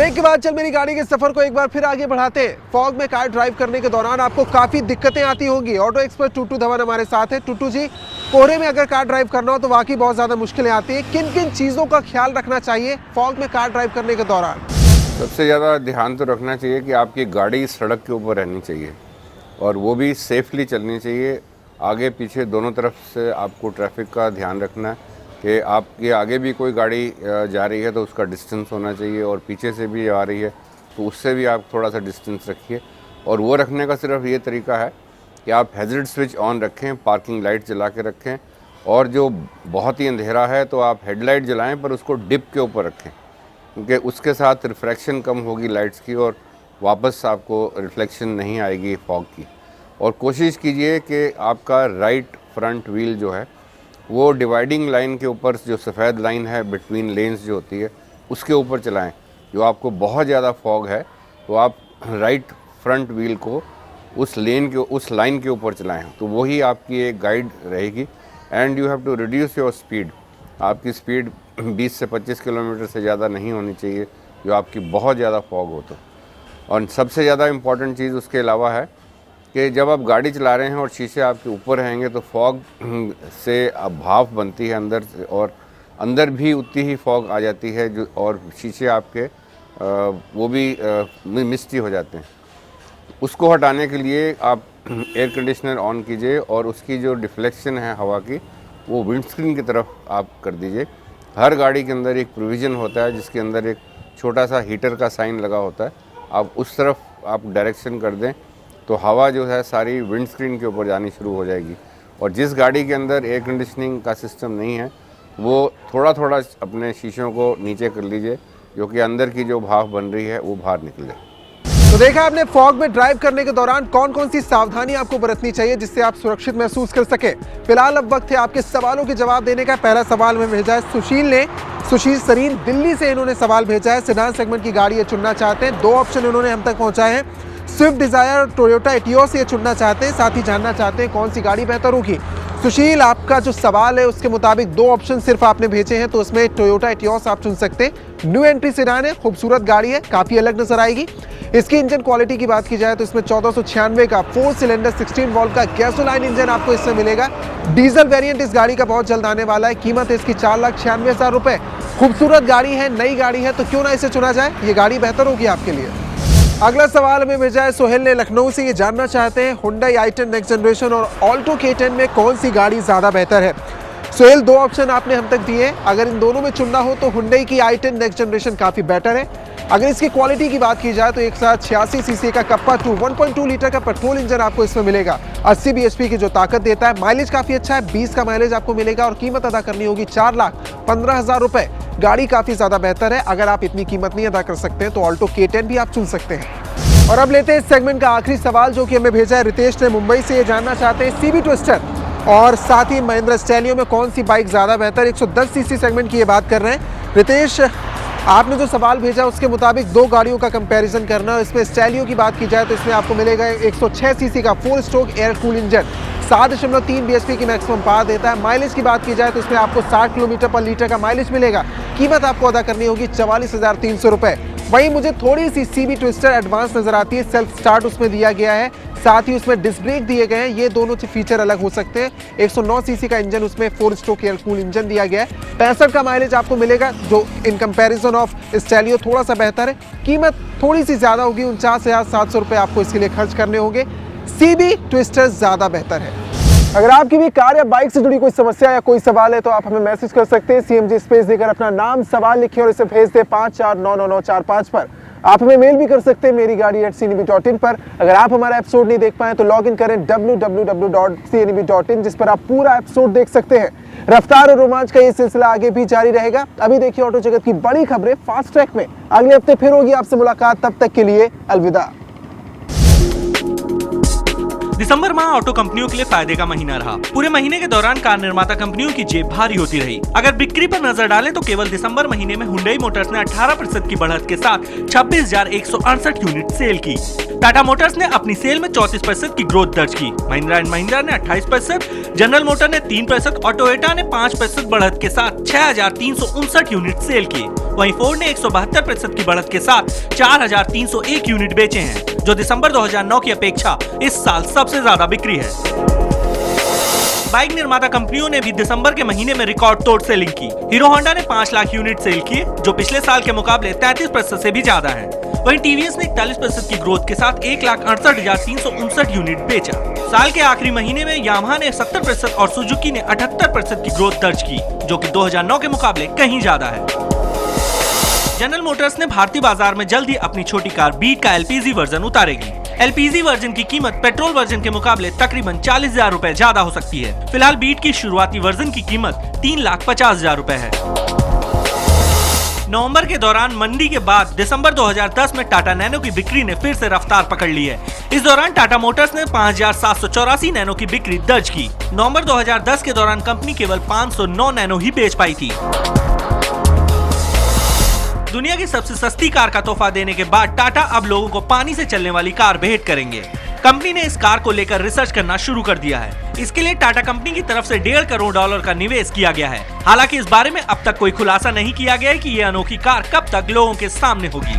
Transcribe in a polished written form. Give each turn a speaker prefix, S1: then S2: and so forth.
S1: Break के बाद चल मेरी गाड़ी के सफर को एक बार फिर आगे बढ़ाते हैं। फॉग में कार ड्राइव करने के दौरान आपको काफी दिक्कतें आती होंगी। ऑटो एक्सपर्ट टुटू धवन हमारे साथ है। टुटू जी, कोहरे में अगर कार ड्राइव करना हो तो वाकई बहुत ज्यादा मुश्किलें आती है। किन किन चीजों का ख्याल रखना चाहिए फॉग में कार ड्राइव करने के दौरान?
S2: सबसे ज़्यादा ध्यान तो रखना चाहिए कि आपकी गाड़ी सड़क के ऊपर रहनी चाहिए और वो भी सेफली चलनी चाहिए। आगे पीछे दोनों तरफ से आपको ट्रैफिक का ध्यान रखना है कि आपके आगे भी कोई गाड़ी जा रही है तो उसका डिस्टेंस होना चाहिए, और पीछे से भी आ रही है तो उससे भी आप थोड़ा सा डिस्टेंस रखिए। और वो रखने का सिर्फ ये तरीका है कि आप हैज़र्ड स्विच ऑन रखें, पार्किंग लाइट जला के रखें, और जो बहुत ही अंधेरा है तो आप हेडलाइट जलाएं पर उसको डिप के ऊपर रखें, क्योंकि उसके साथ रिफ्लेक्शन कम होगी लाइट्स की और वापस आपको रिफ्लेक्शन नहीं आएगी फॉग की। और कोशिश कीजिए कि आपका राइट फ्रंट व्हील जो है वो डिवाइडिंग लाइन के ऊपर, जो सफ़ेद लाइन है बिटवीन लेन्स जो होती है उसके ऊपर चलाएं। जो आपको बहुत ज़्यादा फॉग है तो आप राइट फ्रंट व्हील को उस लाइन के ऊपर चलाएं, तो वही आपकी एक गाइड रहेगी। And you have to reduce your speed. आपकी स्पीड 20 से 25 किलोमीटर से ज़्यादा नहीं होनी चाहिए जो आपकी बहुत ज़्यादा फॉग हो तो। और सबसे ज़्यादा इम्पॉर्टेंट चीज़ उसके अलावा है कि जब आप गाड़ी चला रहे हैं और शीशे आपके ऊपर रहेंगे तो फॉग से भाप बनती है अंदर से, और अंदर भी उतनी ही फॉग आ जाती है जो, और शीशे आपके वो भी मिस्टी हो जाते हैं। उसको हटाने के लिए आप एयर कंडीशनर ऑन कीजिए और उसकी जो डिफ्लेक्शन है हवा की वो विंडस्क्रीन की तरफ आप कर दीजिए। हर गाड़ी के अंदर एक प्रोविज़न होता है जिसके अंदर एक छोटा सा हीटर का साइन लगा होता है, आप उस तरफ आप डायरेक्शन कर दें तो हवा जो है सारी विंडस्क्रीन के ऊपर जानी शुरू हो जाएगी। और जिस गाड़ी के अंदर एयर कंडीशनिंग का सिस्टम नहीं है वो थोड़ा थोड़ा अपने शीशों को नीचे कर लीजिए, जो कि अंदर की जो भाप बन रही है वो बाहर निकल जाए।
S1: तो देखा आपने फॉग में ड्राइव करने के दौरान कौन कौन सी सावधानी आपको बरतनी चाहिए जिससे आप सुरक्षित महसूस कर सके। फिलहाल अब वक्त है आपके सवालों के जवाब देने का। पहला सवाल में भेजा है सुशील सरीन दिल्ली से। इन्होंने सवाल भेजा है, सेडान सेगमेंट की गाड़ी ये चुनना चाहते हैं। 2 ऑप्शन इन्होंने हम तक पहुंचाए हैं, स्विफ्ट डिजायर और टोयोटा एटियोस ये चुनना चाहते हैं। साथ ही जानना चाहते हैं कौन सी गाड़ी बेहतर होगी। सुशील, आपका जो सवाल है उसके मुताबिक 2 ऑप्शन सिर्फ आपने भेजे हैं, तो उसमें टोयोटा एटियोस आप चुन सकते हैं। न्यू एंट्री सेडान है, खूबसूरत गाड़ी है, काफी अलग नजर आएगी। इसकी इंजन क्वालिटी की बात की जाए तो इसमें 1496 का 4 सिलेंडर 16 वॉल्व का गैसोलाइन इंजन आपको इसमें मिलेगा। डीजल वेरिएंट इस गाड़ी का बहुत जल्द आने वाला है। कीमत है इसकी 4,96,000 रुपए। खूबसूरत गाड़ी है, नई गाड़ी है, तो क्यों ना इसे चुना जाए, ये गाड़ी बेहतर होगी आपके लिए। अगला सवाल हमें भेजा है सोहेल ने लखनऊ से। ये जानना चाहते हैं हुंडई i10 नेक्स्ट जनरेशन और ऑल्टो K10 में कौन सी गाड़ी ज़्यादा बेहतर है। सोहेल, 2 ऑप्शन आपने हम तक दिए, अगर इन दोनों में चुनना हो तो हुंडई की i10 नेक्स्ट जनरेशन काफ़ी बेटर है। अगर इसकी क्वालिटी की बात की जाए तो 186 सीसी का कप्पा 1.2 लीटर का पेट्रोल इंजन आपको इसमें मिलेगा। 80 bhp की जो ताकत देता है। माइलेज काफ़ी अच्छा है, 20 का माइलेज आपको मिलेगा और कीमत अदा करनी होगी 4,15,000 रुपए। गाड़ी काफ़ी ज़्यादा बेहतर है। अगर आप इतनी कीमत नहीं अदा कर सकते हैं तो ऑल्टो K10 भी आप चुन सकते हैं। और अब लेते हैं इस सेगमेंट का आखिरी सवाल जो कि हमें भेजा है रितेश ने मुंबई से। ये जानना चाहते हैं CB ट्विस्टर और साथ ही महिंद्रा स्टैलियो में कौन सी बाइक ज़्यादा बेहतर। 110 सीसी सेगमेंट की ये बात कर रहे हैं। रितेश, आपने जो सवाल भेजा उसके मुताबिक 2 गाड़ियों का कंपैरिजन करना है। इसमें स्टैलियो की बात की जाए तो इसमें आपको मिलेगा 106 सीसी का 4 stroke air cool engine, 7.3 bhp की मैक्सिमम पावर देता है। माइलेज की बात की जाए तो इसमें आपको 60 किलोमीटर पर लीटर का माइलेज मिलेगा। कीमत आपको अदा करनी होगी 44,300 रुपए। वहीं मुझे थोड़ी सी CB ट्विस्टर एडवांस नजर आती है। सेल्फ स्टार्ट उसमें दिया गया है, साथ ही उसमें डिस्क ब्रेक दिए गए हैं। ये दोनों फीचर अलग हो सकते हैं। 109 सीसी का इंजन उसमें 4 स्ट्रोक एयर कूल इंजन दिया गया है। 65 का माइलेज आपको मिलेगा जो इन कंपैरिजन ऑफ स्टैलियो थोड़ा सा बेहतर है। कीमत थोड़ी सी ज्यादा होगी, 49,700 रुपए आपको इसके लिए खर्च करने होंगे। CB ट्विस्टर ज्यादा बेहतर है। अगर आपकी भी कार या बाइक से जुड़ी कोई समस्या या कोई सवाल है तो आप हमें मैसेज कर सकते हैं। CMG स्पेस देकर अपना नाम, सवाल लिखिए और इसे भेज दें 549945 पर। आप हमें मेल भी कर सकते हैं मेरी गाड़ी @cneb.in पर। अगर आप हमारा एपिसोड नहीं देख पाए तो लॉग इन करें www.cneb.in, जिस पर आप पूरा एपिसोड देख सकते हैं। रफ्तार और रोमांच का ये सिलसिला आगे भी जारी रहेगा। अभी देखिए ऑटो जगत की बड़ी खबरें फास्ट ट्रैक में। अगले हफ्ते फिर होगी आपसे मुलाकात, तब तक के लिए अलविदा।
S3: दिसंबर माह ऑटो कंपनियों के लिए फायदे का महीना रहा। पूरे महीने के दौरान कार निर्माता कंपनियों की जेब भारी होती रही। अगर बिक्री पर नजर डालें तो केवल दिसंबर महीने में हुंडई मोटर्स ने 18% की बढ़त के साथ 26,168 यूनिट सेल की। टाटा मोटर्स ने अपनी सेल में 34% की ग्रोथ दर्ज की। महिंद्रा एंड महिंद्रा ने 28%, जनरल मोटर ने 3% और टोयोटा ने 5% बढ़त के साथ 6,359 यूनिट सेल की। वहीं फोर्ड ने 172% की बढ़त के साथ 4,301 यूनिट बेचे हैं, जो दिसंबर 2009 की अपेक्षा इस साल सबसे ज्यादा बिक्री है। बाइक निर्माता कंपनियों ने भी दिसंबर के महीने में रिकॉर्ड तोड़ सेलिंग की। हीरो होंडा ने 5 लाख यूनिट सेल किए, जो पिछले साल के मुकाबले 33% से भी ज्यादा है। वहीं टीवीएस ने 41% की ग्रोथ के साथ 1,68,359 यूनिट बेचा। साल के आखिरी महीने में यामाहा ने 70% और सुजुकी ने 78% की ग्रोथ दर्ज की, जो कि 2009 के मुकाबले कहीं ज्यादा है। जनरल मोटर्स ने भारतीय बाजार में जल्द ही अपनी छोटी कार बीट का एलपीजी वर्जन उतारेगी। एलपीजी वर्जन की कीमत पेट्रोल वर्जन के मुकाबले तकरीबन 40,000 रूपए ज्यादा हो सकती है। फिलहाल बीट की शुरुआती वर्जन की कीमत 3,50,000 रूपए है। नवंबर के दौरान मंदी के बाद दिसंबर 2010 में टाटा नैनो की बिक्री ने फिर से रफ्तार पकड़ ली है। इस दौरान टाटा मोटर्स ने 5,784 नैनो की बिक्री दर्ज की। नवंबर 2010 के दौरान कंपनी केवल 509 नैनो ही बेच पाई थी। दुनिया की सबसे सस्ती कार का तोहफा देने के बाद टाटा अब लोगों को पानी से चलने वाली कार भेंट करेंगे। कंपनी ने इस कार को लेकर रिसर्च करना शुरू कर दिया है। इसके लिए टाटा कंपनी की तरफ से $1.5 करोड़ का निवेश किया गया है। हालांकि इस बारे में अब तक कोई खुलासा नहीं किया गया है कि ये अनोखी कार कब तक लोगों के सामने होगी।